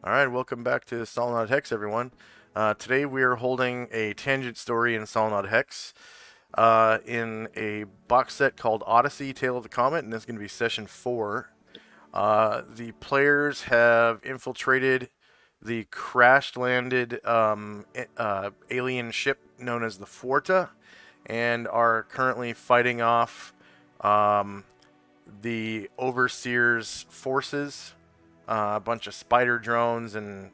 Alright, welcome back to Solynod Hex, everyone. Today we are holding a tangent story in Solynod Hex in a box set called Odyssey, Tale of the Comet, and this is going to be session 4. The players have infiltrated the crash-landed alien ship known as the Forta and are currently fighting off the Overseer's forces, a bunch of spider drones and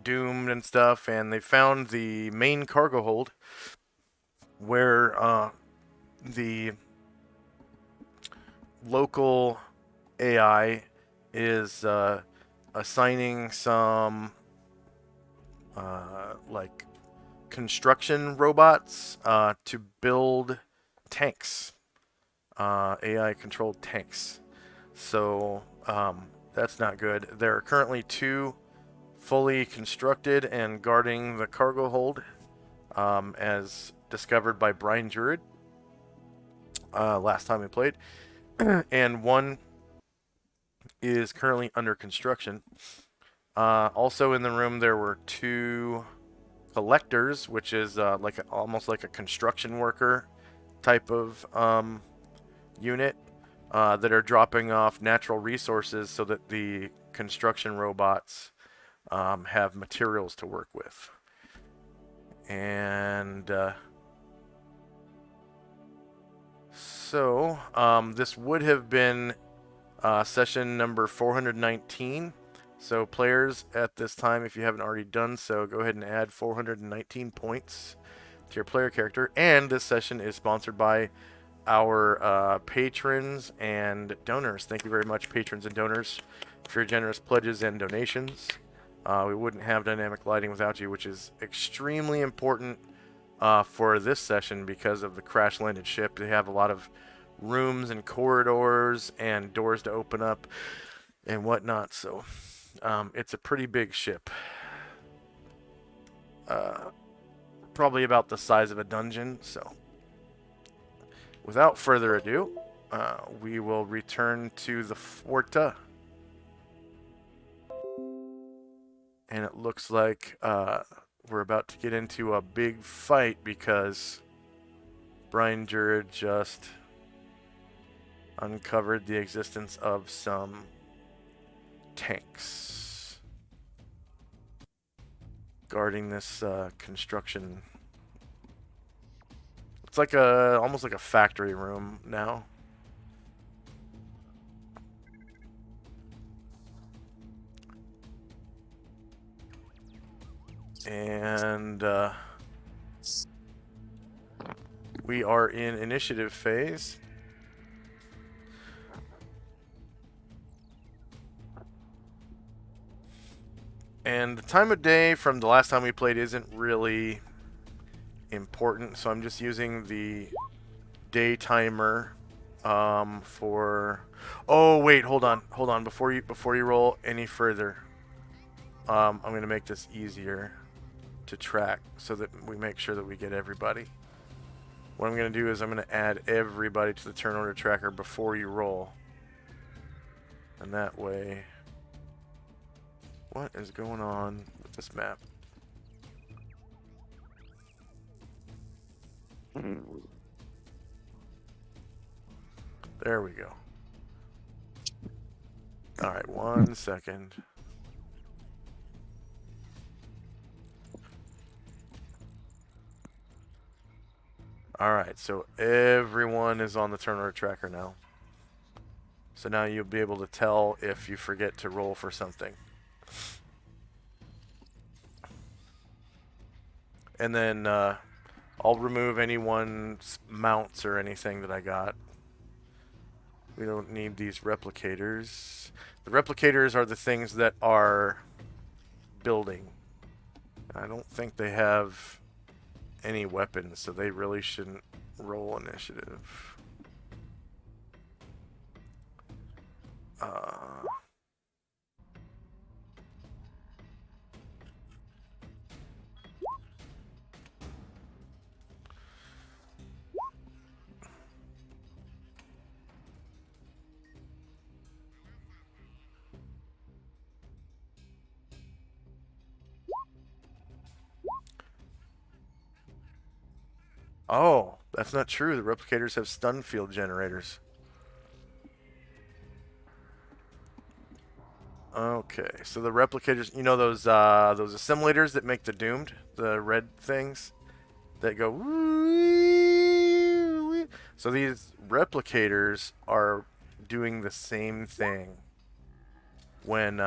doomed and stuff, and they found the main cargo hold where the local AI is assigning some like construction robots to build tanks, AI controlled tanks. So that's not good. There are currently 2 fully constructed and guarding the cargo hold, as discovered by Brian Druid last time we played, and 1 is currently under construction. Also in the room there were 2 collectors, which is almost like a construction worker type of unit that are dropping off natural resources so that the construction robots have materials to work with. And this would have been session number 419. So players, at this time, if you haven't already done so, go ahead and add 419 points to your player character. And this session is sponsored by our patrons and donors. Thank you very much, patrons and donors, for your generous pledges and donations. We wouldn't have dynamic lighting without you, which is extremely important for this session because of the crash-landed ship. They have a lot of rooms and corridors and doors to open up and whatnot, so it's a pretty big ship. Probably about the size of a dungeon, so without further ado, we will return to the Forta. And it looks like we're about to get into a big fight because Brian Druid just uncovered the existence of some tanks guarding this construction. It's like almost like a factory room now. And we are in initiative phase. And the time of day from the last time we played isn't really important, so I'm just using the day timer for... Oh wait, hold on. Before you roll any further, I'm gonna make this easier to track so that we make sure that we get everybody. What I'm gonna do is I'm gonna add everybody to the turn order tracker before you roll, and that way... What is going on with this map? There we go. Alright, 1 second. Alright, so everyone is on the turn order tracker now. So now you'll be able to tell if you forget to roll for something. And then I'll remove anyone's mounts or anything that I got. We don't need these replicators. The replicators are the things that are building. I don't think they have any weapons, so they really shouldn't roll initiative. Oh, that's not true. The replicators have stun field generators. Okay, so the replicators, you know those assimilators that make the doomed, the red things that go. Woo. So these replicators are doing the same thing when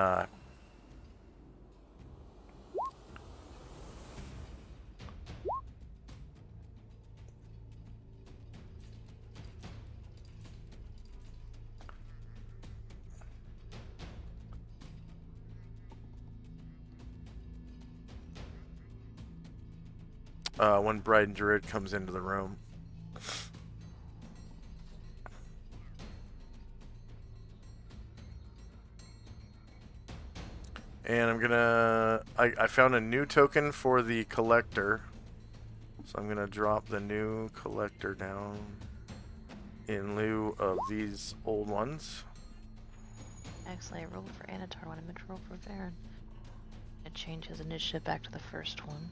when Bride and Druid comes into the room. And I'm gonna... I found a new token for the collector. So I'm gonna drop the new collector down in lieu of these old ones. Actually, I rolled for Anatar when I meant to roll for Varen. I changed his initiative back to the first one.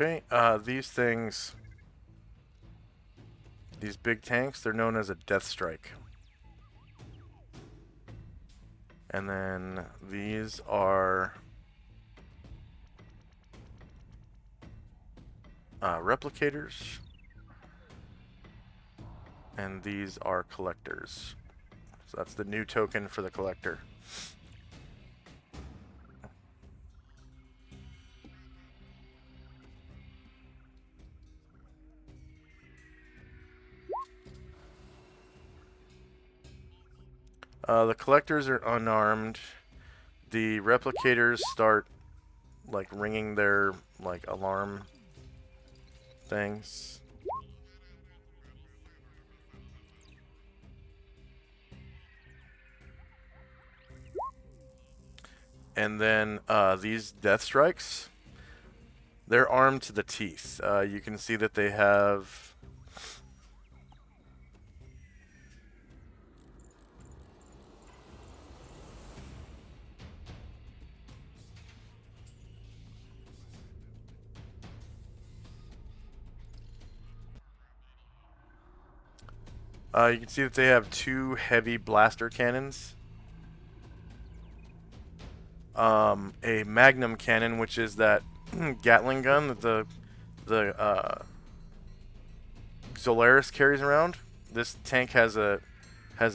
Okay, these things, these big tanks, they're known as a death strike. And then these are replicators. And these are collectors. So that's the new token for the collector. The collectors are unarmed. The replicators start like ringing their like alarm things. And then these death strikes, they're armed to the teeth. You can see that they have you can see that they have two heavy blaster cannons. A magnum cannon, which is that Gatling gun that the Solaris carries around. This tank has a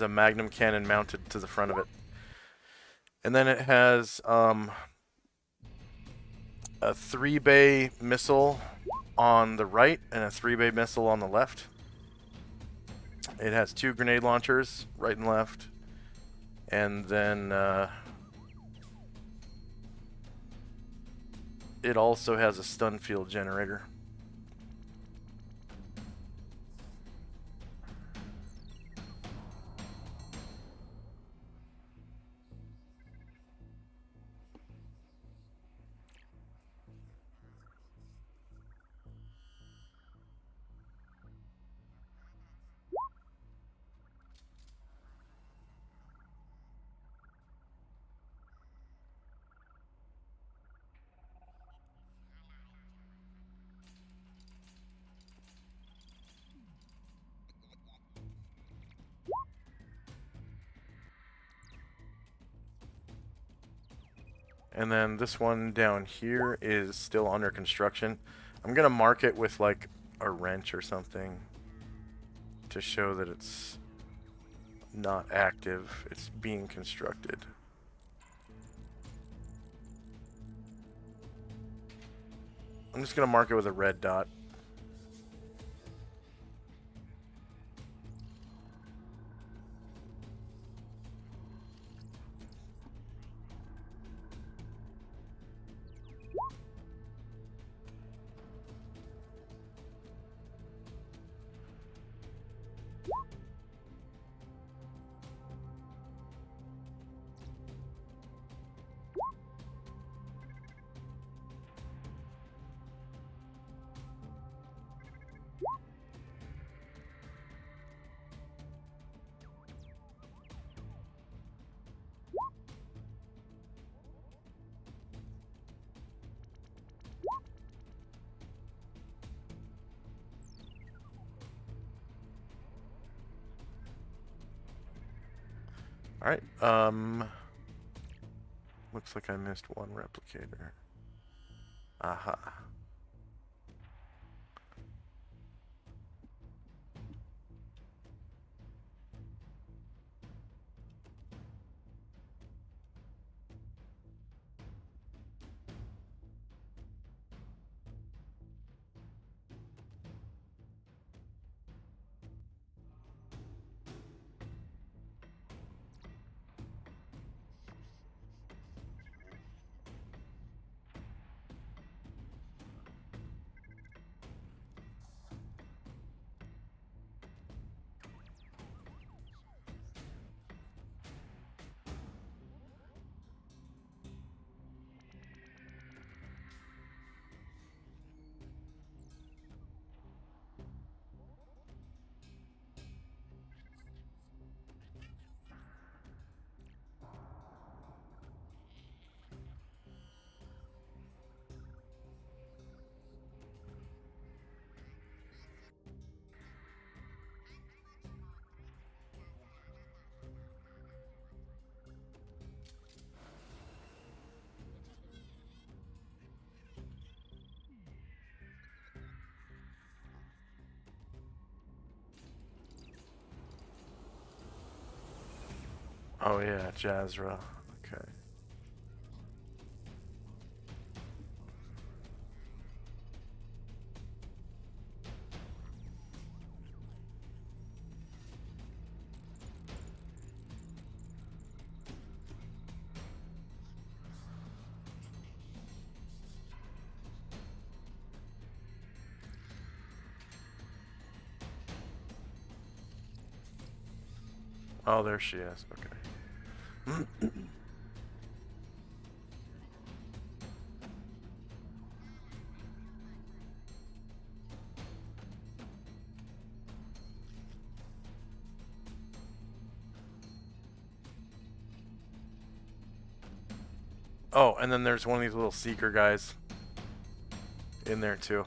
magnum cannon mounted to the front of it, and then it has a 3-bay missile on the right and a 3-bay missile on the left. It has 2 grenade launchers, right and left, and then it also has a stun field generator. And then this one down here is still under construction. I'm gonna mark it with like a wrench or something to show that it's not active. It's being constructed. I'm just gonna mark it with a red dot. Alright, looks like I missed one replicator. Aha. Oh yeah, Jazra. Okay. Oh, there she is. Okay. Oh, and then there's one of these little seeker guys in there too.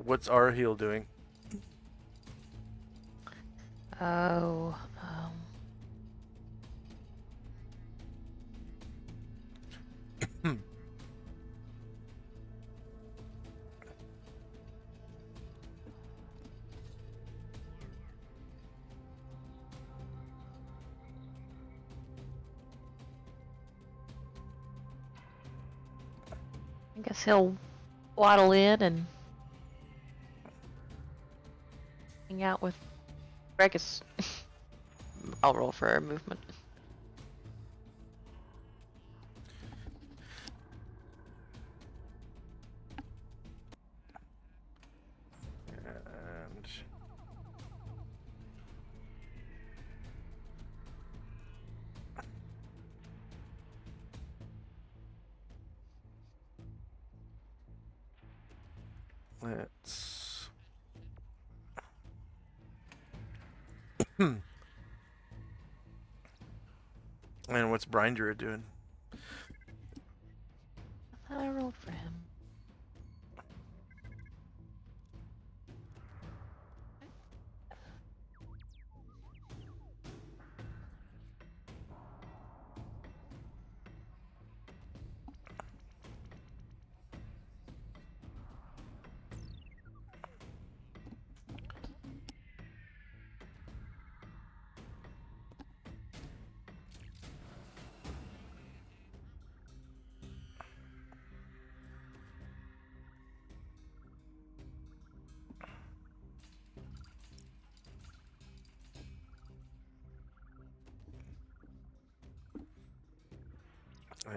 What's our heal doing? Oh, I guess he'll waddle in and hang out with Regus. I'll roll for a movement. And let's. And what's Brine Druid doing? I thought I rolled for him.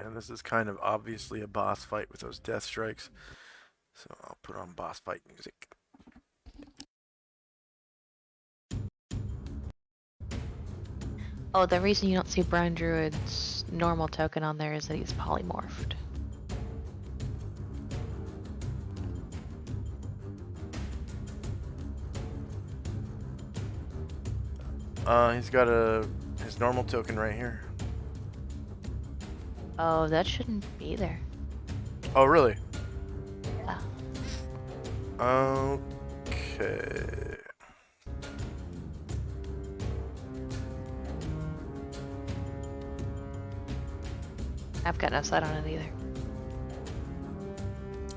And this is kind of obviously a boss fight with those death strikes. So I'll put on boss fight music. Oh, the reason you don't see Brine Druid's normal token on there is that he's polymorphed. He's got his normal token right here. Oh, that shouldn't be there. Oh, really? Yeah. Okay. I've got no sight on it either.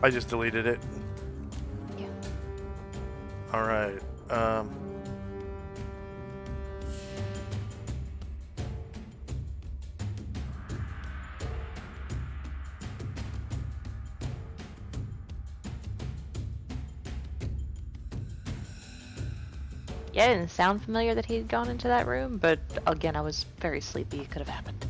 I just deleted it. Yeah. All right. Yeah, it didn't sound familiar that he'd gone into that room, but again, I was very sleepy. It could have happened.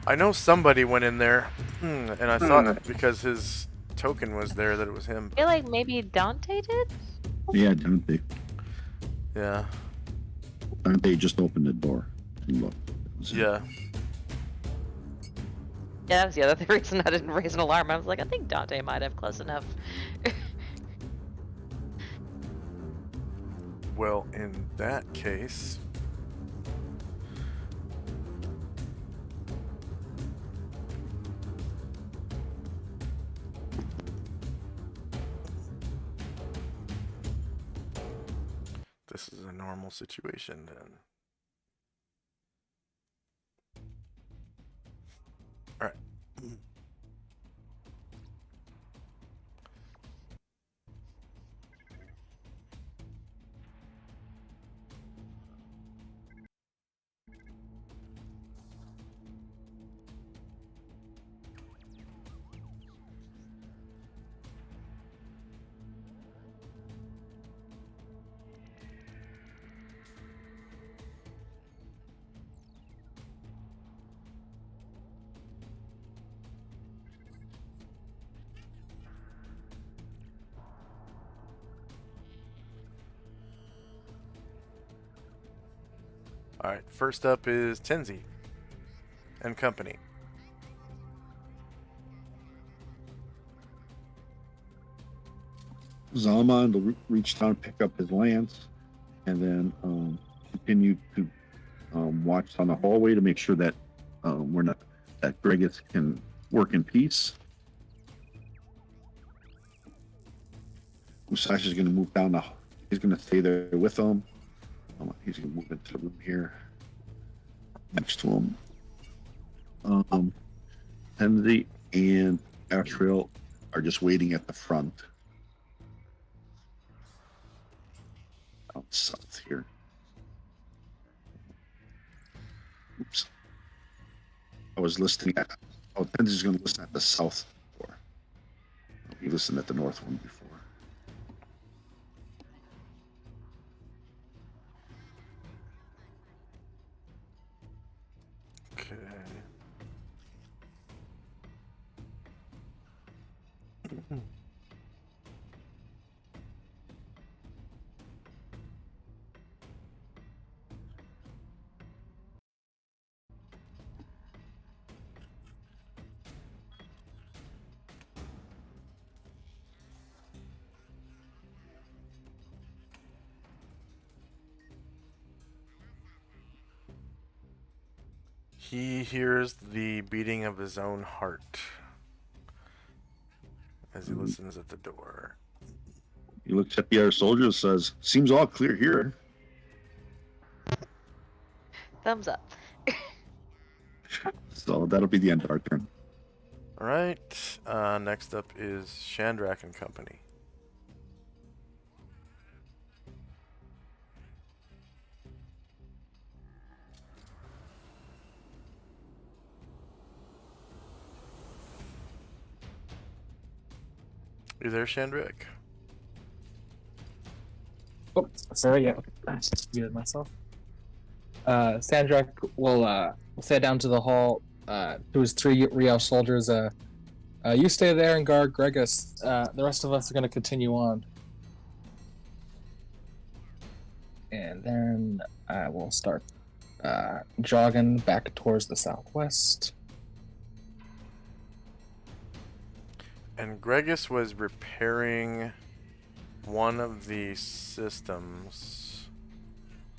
I know somebody went in there, and I thought because his token was there that it was him. I feel like maybe Dante did? Yeah, Dante. Yeah. Dante just opened the door and looked. Yeah. Yeah, that was the other reason I didn't raise an alarm. I was like, I think Dante might have close enough. Well, in that case, this is a normal situation then. All right. All right. First up is Tenzi and company. Zalman will reach down, pick up his lance, and then continue to watch on the hallway to make sure that we're not that Gregus can work in peace. Musashi's going to move down the. He's going to stay there with him. He's going to move into the room here next to him. Henry and Ashriel are just waiting at the front. Out south here. Oops. I was listening at. Oh, Henry's going to listen at the south door. He listened at the north one before. Okay. He hears the beating of his own heart as he listens at the door. He looks at the other soldier and says, "Seems all clear here." Thumbs up. So that'll be the end of our turn. All right. Next up is Shandrak and Company. You there, Shandrak? Oh, sorry, yeah. I muted myself. Sandrak will sit down to the hall to his 3 Riel soldiers. You stay there and guard Gregus. The rest of us are going to continue on. And then I will start jogging back towards the southwest. And Gregus was repairing one of the systems.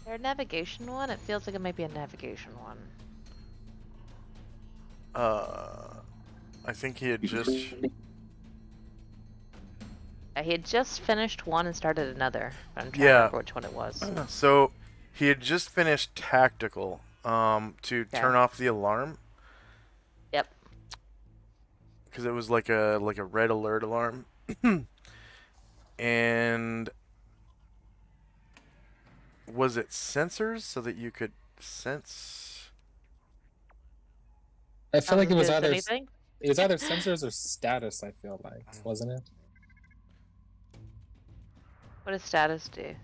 Their navigation one? It feels like it might be a navigation one. I think he had just... He had just finished one and started another. I'm trying to Yeah. remember which one it was. So, he had just finished tactical to turn off the alarm. Yep. Because it was like a red alert alarm. And was it sensors so that you could sense? I feel like it was Does either anything? sensors or status. I feel like, wasn't it? What does status do?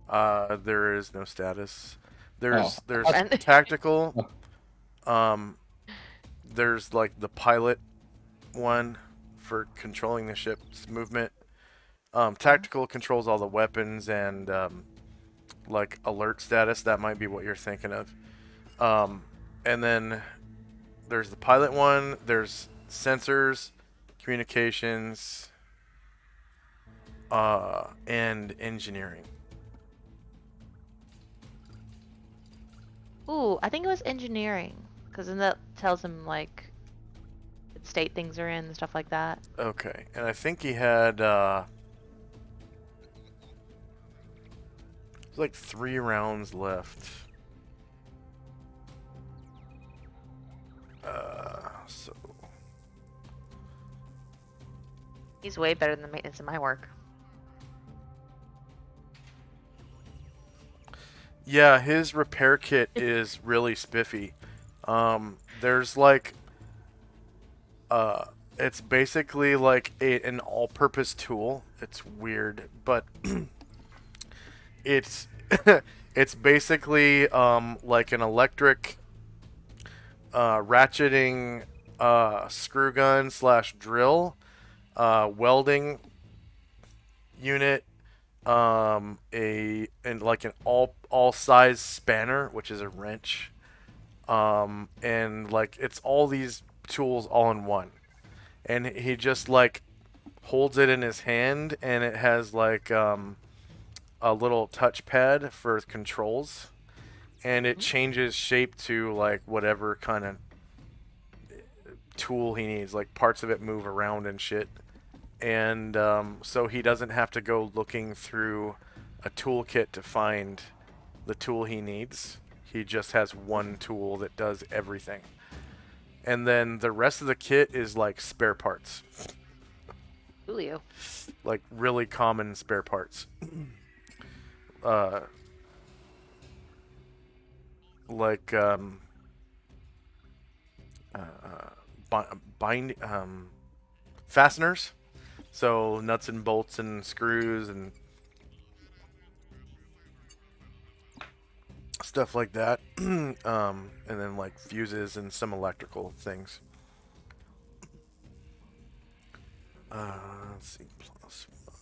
There is no status. There's And- tactical. There's like the pilot one for controlling the ship's movement. Tactical controls all the weapons and like alert status. That might be what you're thinking of. And then there's the pilot one. There's sensors, communications, and engineering. Ooh, I think it was engineering. Because then that tells him, like, what state things are in and stuff like that. Okay, and I think he had it was like 3 rounds left. So He's way better than the maintenance in my work. yeah, his repair kit is really spiffy. There's like it's basically like an all-purpose tool. It's weird, but it's it's basically like an electric ratcheting screw gun / drill, welding unit, and like an all size spanner, which is a wrench, and like it's all these tools all in one, and he just like holds it in his hand, and it has like a little touchpad for controls, and it changes shape to like whatever kind of tool he needs. Like parts of it move around and shit. and so he doesn't have to go looking through a toolkit to find the tool he needs. He just has one tool that does everything. And then the rest of the kit is like spare parts. Julio. Like really common spare parts. Uh, like bind fasteners. So nuts and bolts and screws and stuff like that. And then like fuses and some electrical things. Let's see, plus one.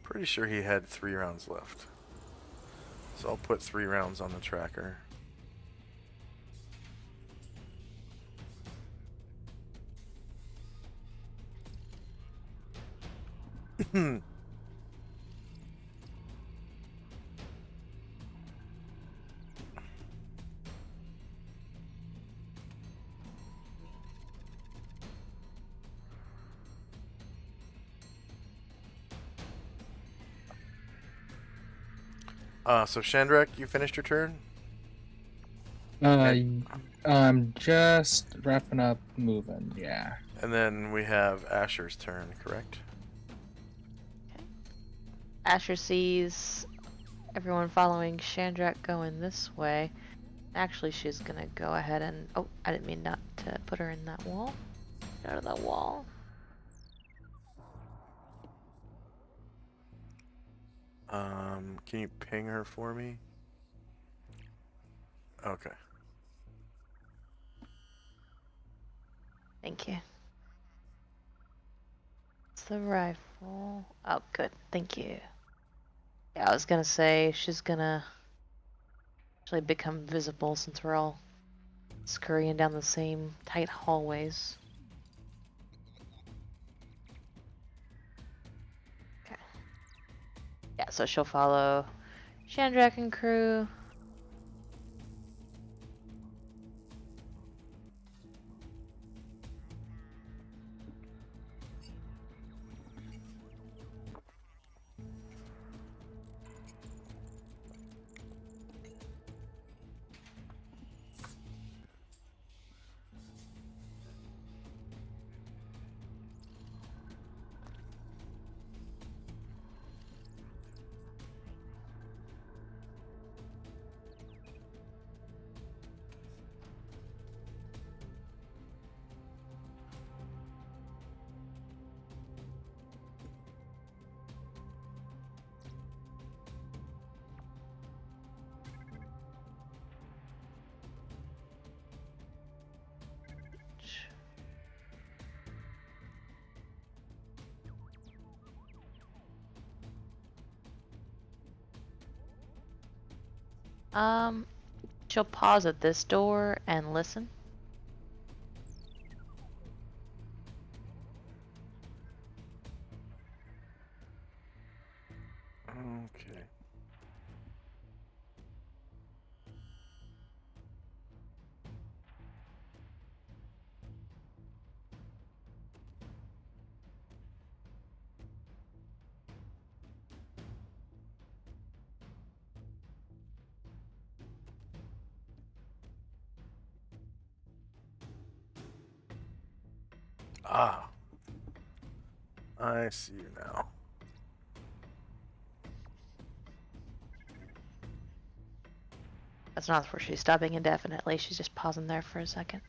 Pretty sure he had 3 rounds left. So I'll put 3 rounds on the tracker. So Shandrak, you finished your turn? I'm just wrapping up moving, yeah. And then we have Asher's turn, correct? Asher sees everyone following Shandrak going this way. Actually, she's gonna go ahead and... Oh, I didn't mean not to put her in that wall. Get out of that wall. Can you ping her for me? Okay. Thank you. It's the rifle. Oh, good. Thank you. Yeah, I was gonna say she's gonna actually become visible since we're all scurrying down the same tight hallways. Okay. Yeah, so she'll follow Shandrak and crew. She'll pause at this door and listen. Okay. Ah. I see you now. That's not where she's stopping indefinitely. She's just pausing there for a second.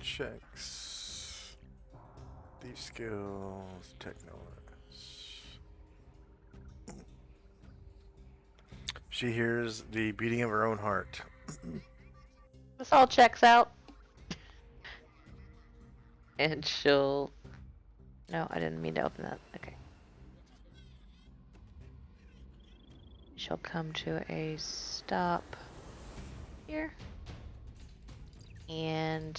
Checks. These skills. Techno. She hears the beating of her own heart. This all checks out. And she'll... No, I didn't mean to open that. Okay. She'll come to a stop here. And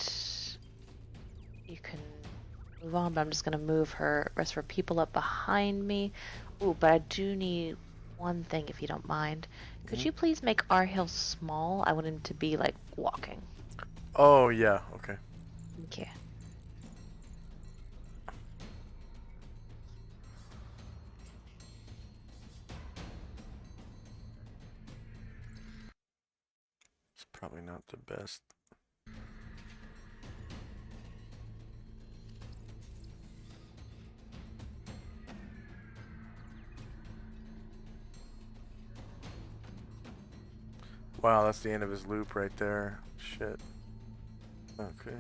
you can move on, but I'm just gonna move her rest of her people up behind me. Ooh, but I do need one thing if you don't mind. Could you please make our hill small? I want him to be like walking. Oh, yeah, okay. Thank you. It's probably not the best. Wow, that's the end of his loop right there. Shit. Okay.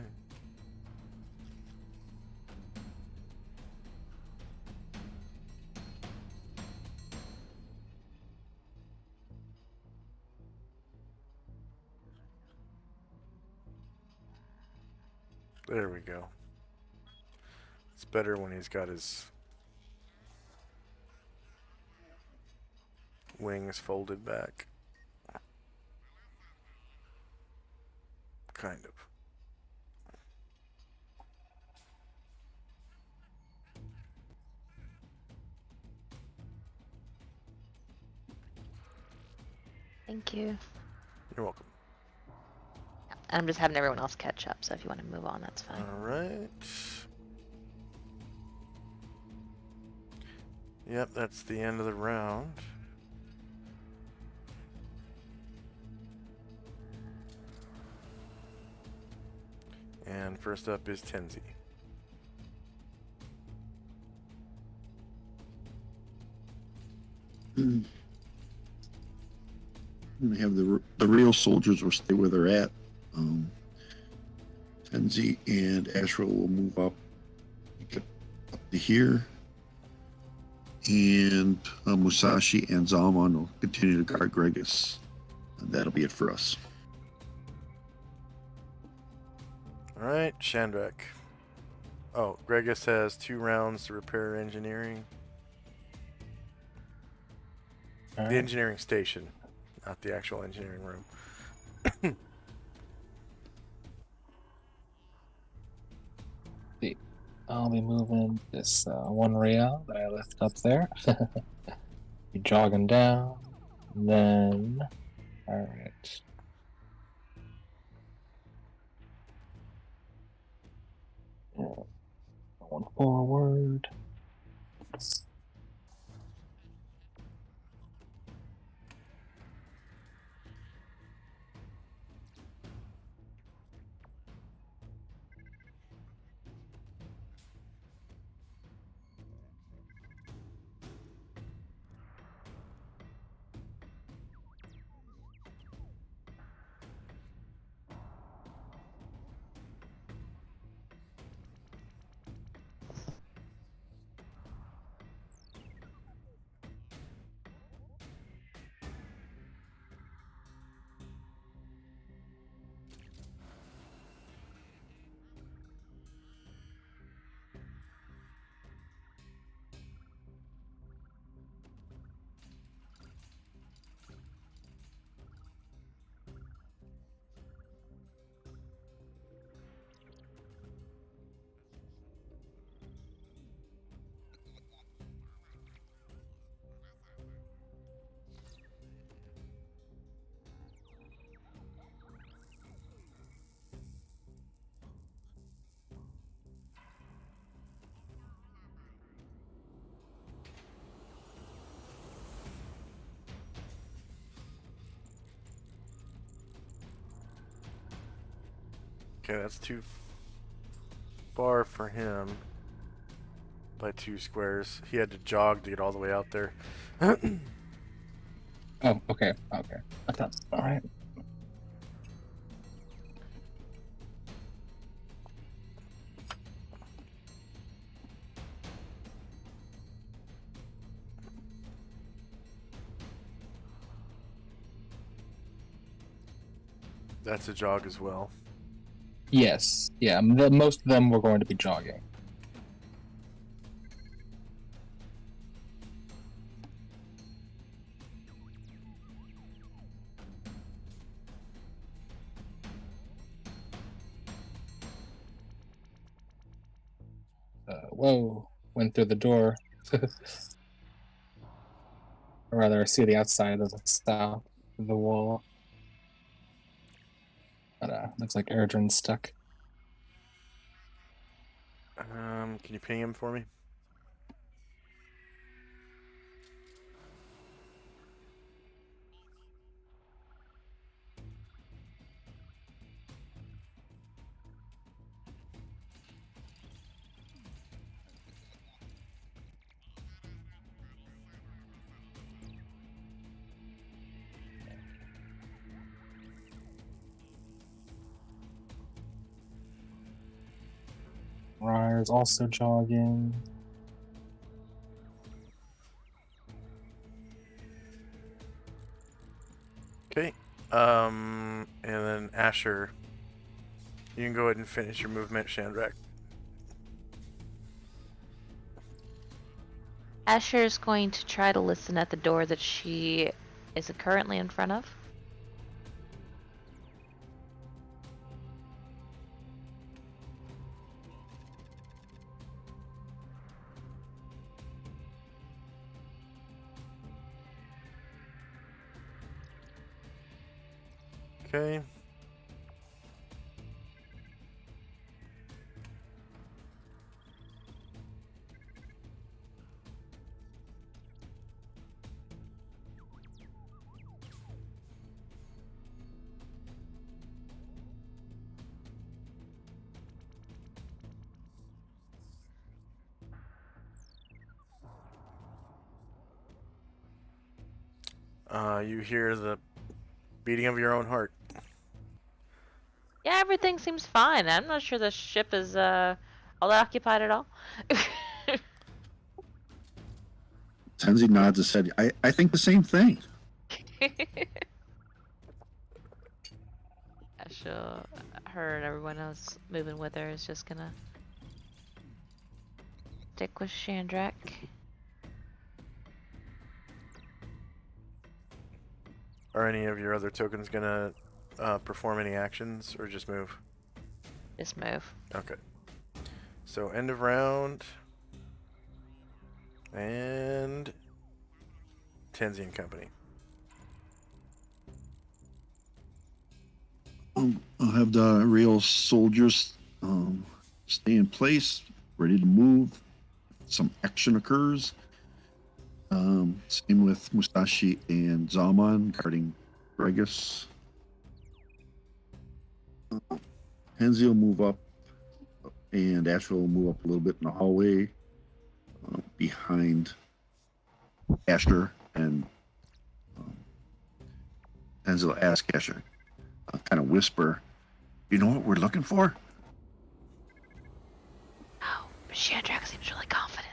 There we go. It's better when he's got his wings folded back. Kind of. Thank you. You're welcome. I'm just having everyone else catch up, so if you want to move on, that's fine. Alright. Yep, that's the end of the round. And first up is Tenzi. We have the real soldiers will stay where they're at. Tenzi and Ashra will move up, get up to here, and Musashi and Zalman will continue to guard Gregus. And that'll be it for us. Alright, Shandrak. Oh, Gregus has 2 rounds to repair engineering. All The right. engineering station, not the actual engineering room. I'll be moving this one rail that I left up there. Be jogging down. And then, all right. Going forward. Okay, that's too far for him by 2 squares. He had to jog to get all the way out there. Oh, okay. Okay. All right. That's a jog as well. Yes. Yeah. Most of them were going to be jogging. Whoa, went through the door. Or rather, I see the outside of the south of the wall. But looks like Erdrin's stuck. Can you ping him for me? Ryer's also jogging. Okay. And then Asher, you can go ahead and finish your movement, Shandrak. Asher's going to try to listen at the door that she is currently in front of. Okay. You hear the beating of your own heart. Yeah, everything seems fine. I'm not sure the ship is all that occupied at all. Tenzi nods his head. I think the same thing. Asher, her and everyone else moving with her is just gonna stick with Shandrak. Are any of your other tokens gonna perform any actions or just move? Just move. Okay. So end of round. And Tenzi and company. I'll have the real soldiers stay in place, ready to move. Some action occurs. Same with Musashi and Zaman guarding Gregus. Henzi will move up, and Asher will move up a little bit in the hallway behind Asher, and Henzi will ask Asher, kind of whisper, "You know what we're looking for?" Oh, but Shandrak seems really confident.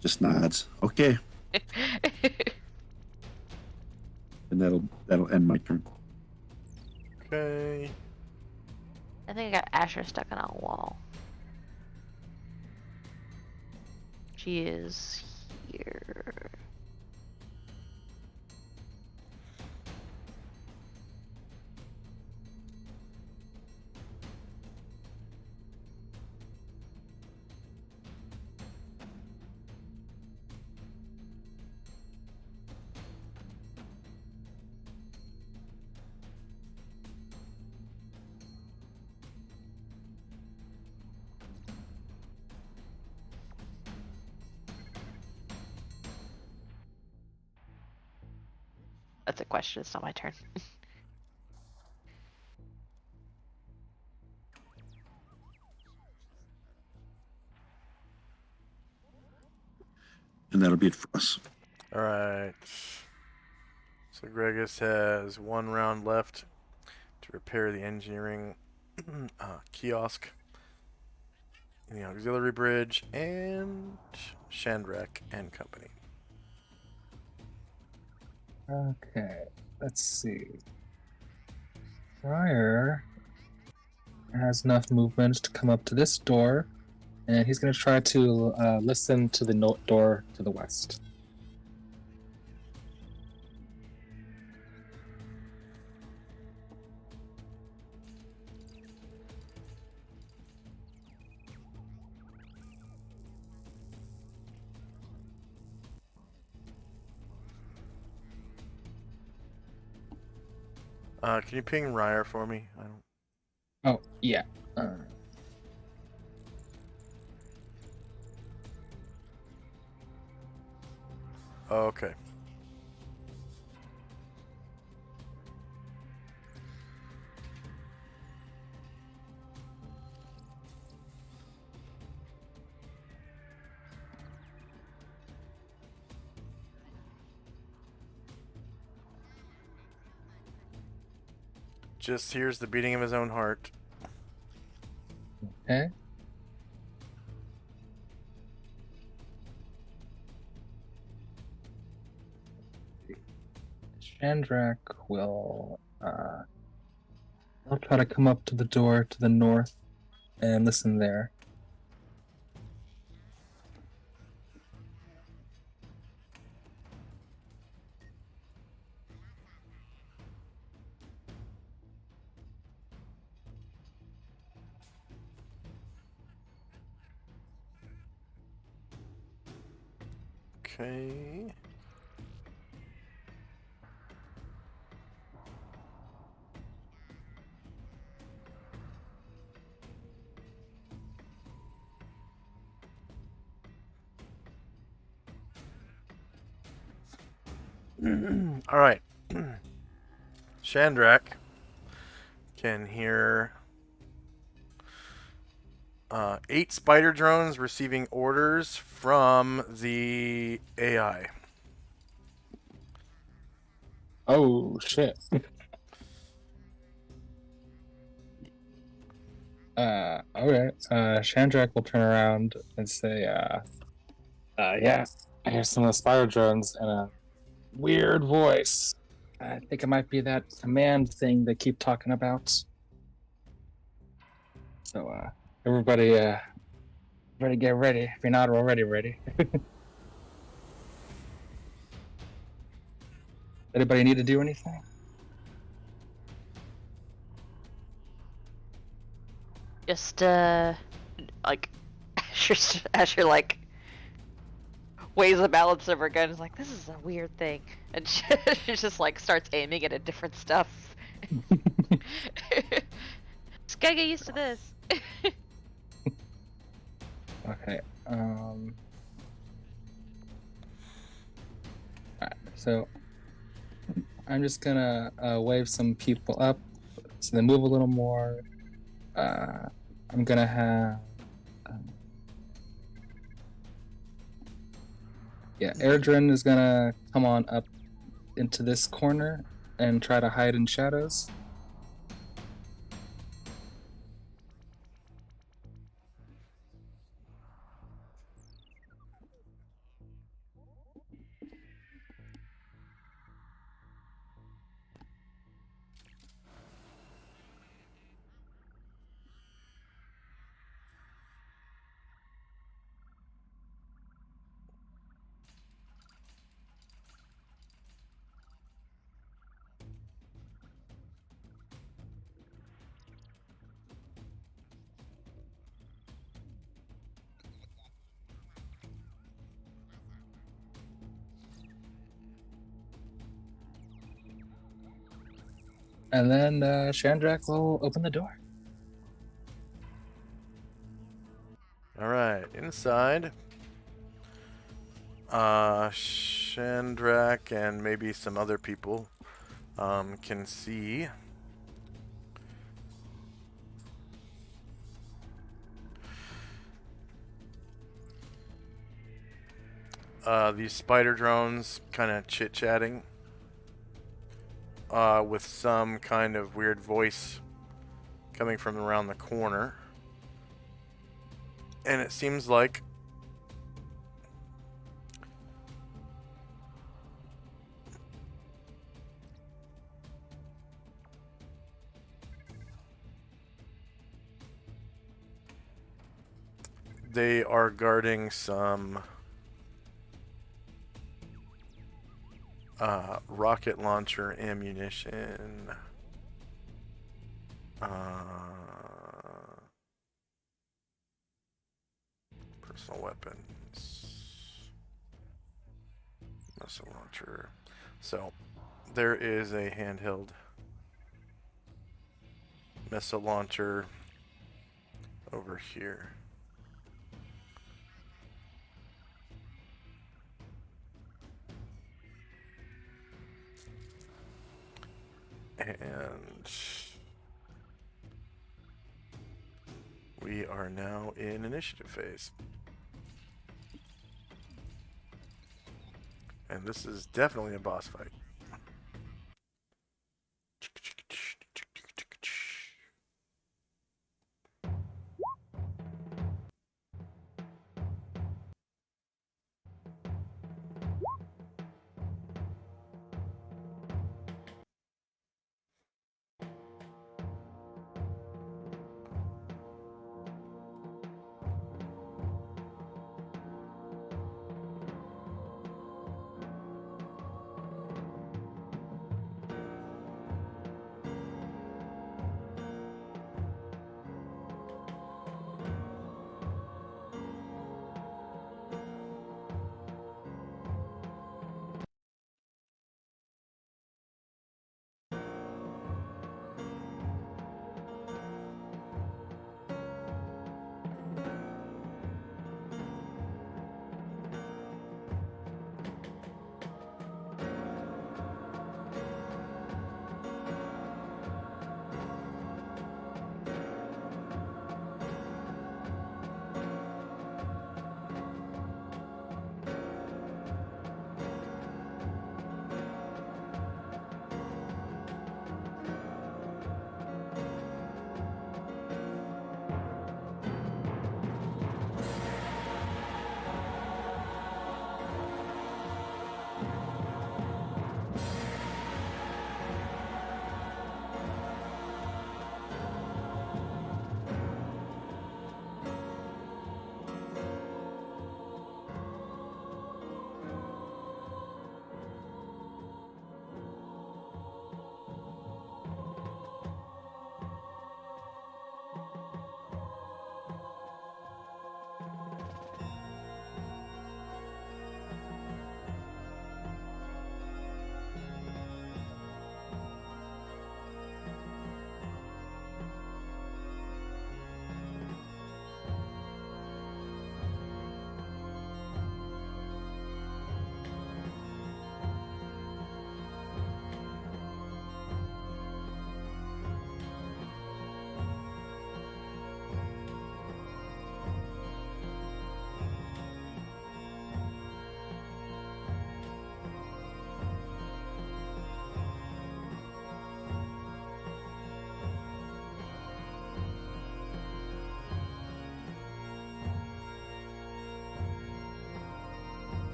Just nods. Okay, and that'll end my turn. Okay. I think I got Asher stuck on a wall. She is here. That's a question. It's not my turn. And that'll be it for us. All right. So Gregus has 1 round left to repair the engineering kiosk in the auxiliary bridge, and Shandrak and company. Okay, let's see. Ryer has enough movement to come up to this door, and he's going to try to listen to the door to the west. Can you ping Ryer for me? I don't. Oh, yeah. Oh, okay. Just hears the beating of his own heart. Okay. Chandrak will I'll try to come up to the door to the north and listen there. Okay. All right. Chandrak can hear 8 spider drones receiving orders from the AI. Oh shit. Okay. Chandrak will turn around and say, yeah, I hear some of the spider drones and a weird voice. I think it might be that command thing they keep talking about. So, everybody, get ready. If you're not already ready. Anybody need to do anything? Just like Asher like weighs the balance of her gun. Is like, this is a weird thing, and she just like starts aiming at different stuff. Just gotta get used to this. Okay. Alright, so I'm just gonna wave some people up so they move a little more. I'm gonna have Airdrin is gonna come on up into this corner and try to hide in shadows. And then Chandrak will open the door. All right, inside. Chandrak and maybe some other people can see these spider drones kind of chit-chatting with some kind of weird voice coming from around the corner. And it seems like they are guarding some rocket launcher ammunition. Personal weapons. Missile launcher. So, there is a handheld missile launcher over here. And we are now in initiative phase. And this is definitely a boss fight.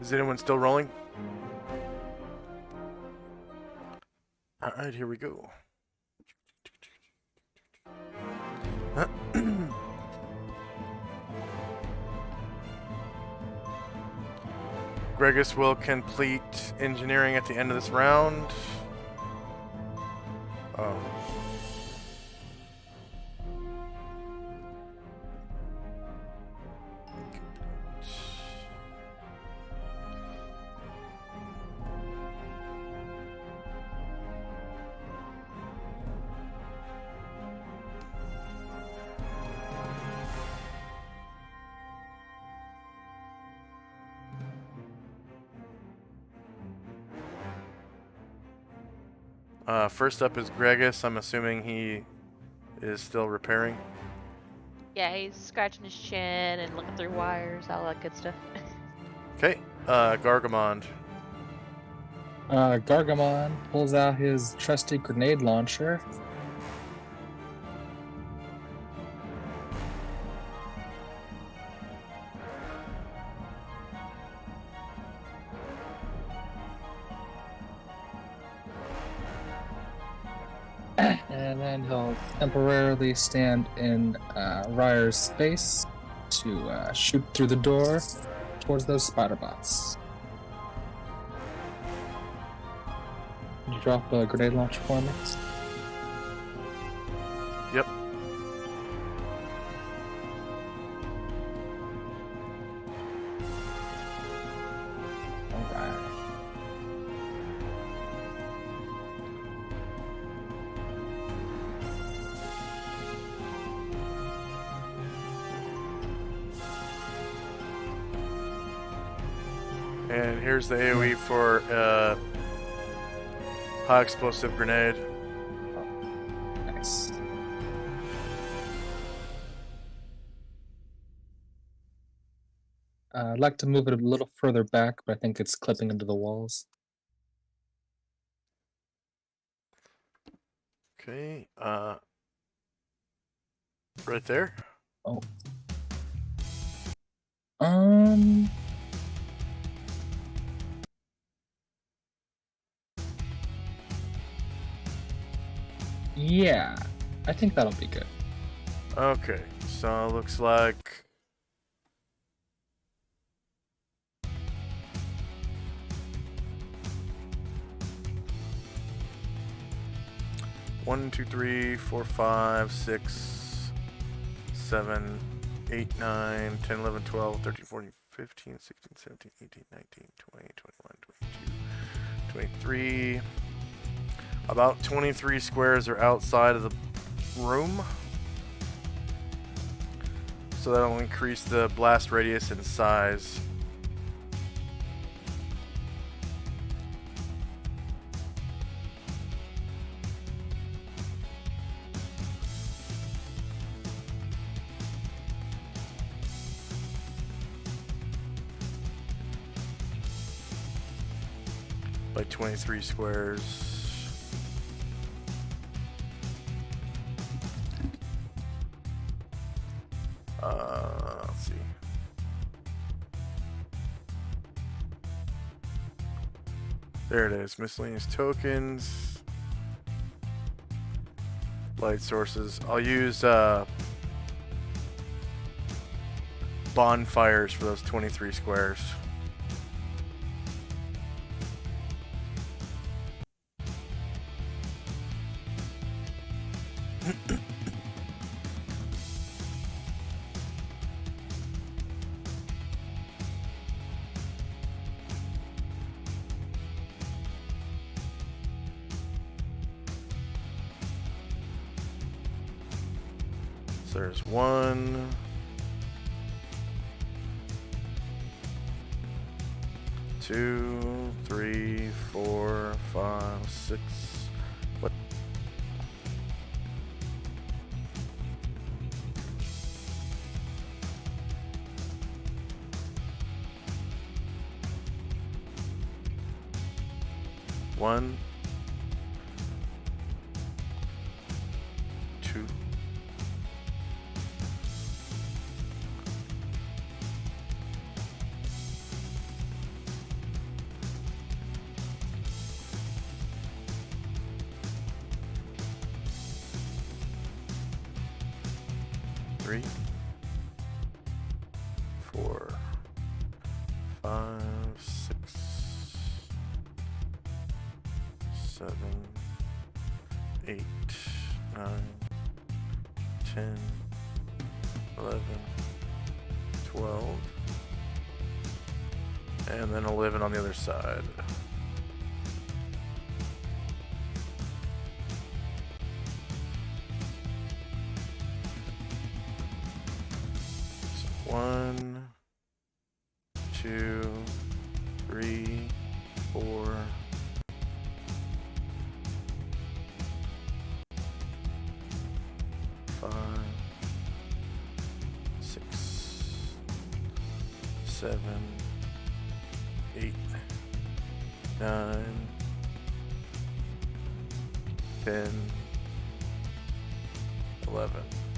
Is anyone still rolling? Alright, here we go. Gregus will complete engineering at the end of this round. Oh. First up is Gregus. I'm assuming he is still repairing. Yeah, he's scratching his chin and looking through wires, all that good stuff. Okay. Gargamond. Gargamon pulls out his trusty grenade launcher. And then he'll temporarily stand in Ryer's space to shoot through the door towards those spider bots. Can you drop a grenade launcher for me? Yep. Alright. And here's the AoE for high explosive grenade. Nice. I'd like to move it a little further back, but I think it's clipping into the walls. Okay. Right there. Oh. Um. Yeah, I think that'll be good. Okay. So it looks like. One, two, three, 4, 5, 6, 7, 8, 9, 10, 11, 12, 13, 14, 15, 16, 17, 18, 19, 20, 21, 22, 23. About 23 squares are outside of the room. So that'll increase the blast radius and size. By 23 squares. Let's see. There it is. Miscellaneous tokens. Light sources. I'll use bonfires for those 23 squares. So there's 1, 2, 3, 4, 5, 6. What? One, 2. 3, 4, 5, 6, 7, 8, 9, 10, 11, 12, and then 11 on the other side. So 1, 2, 3, 4, 7, 8, 9, 10, 11.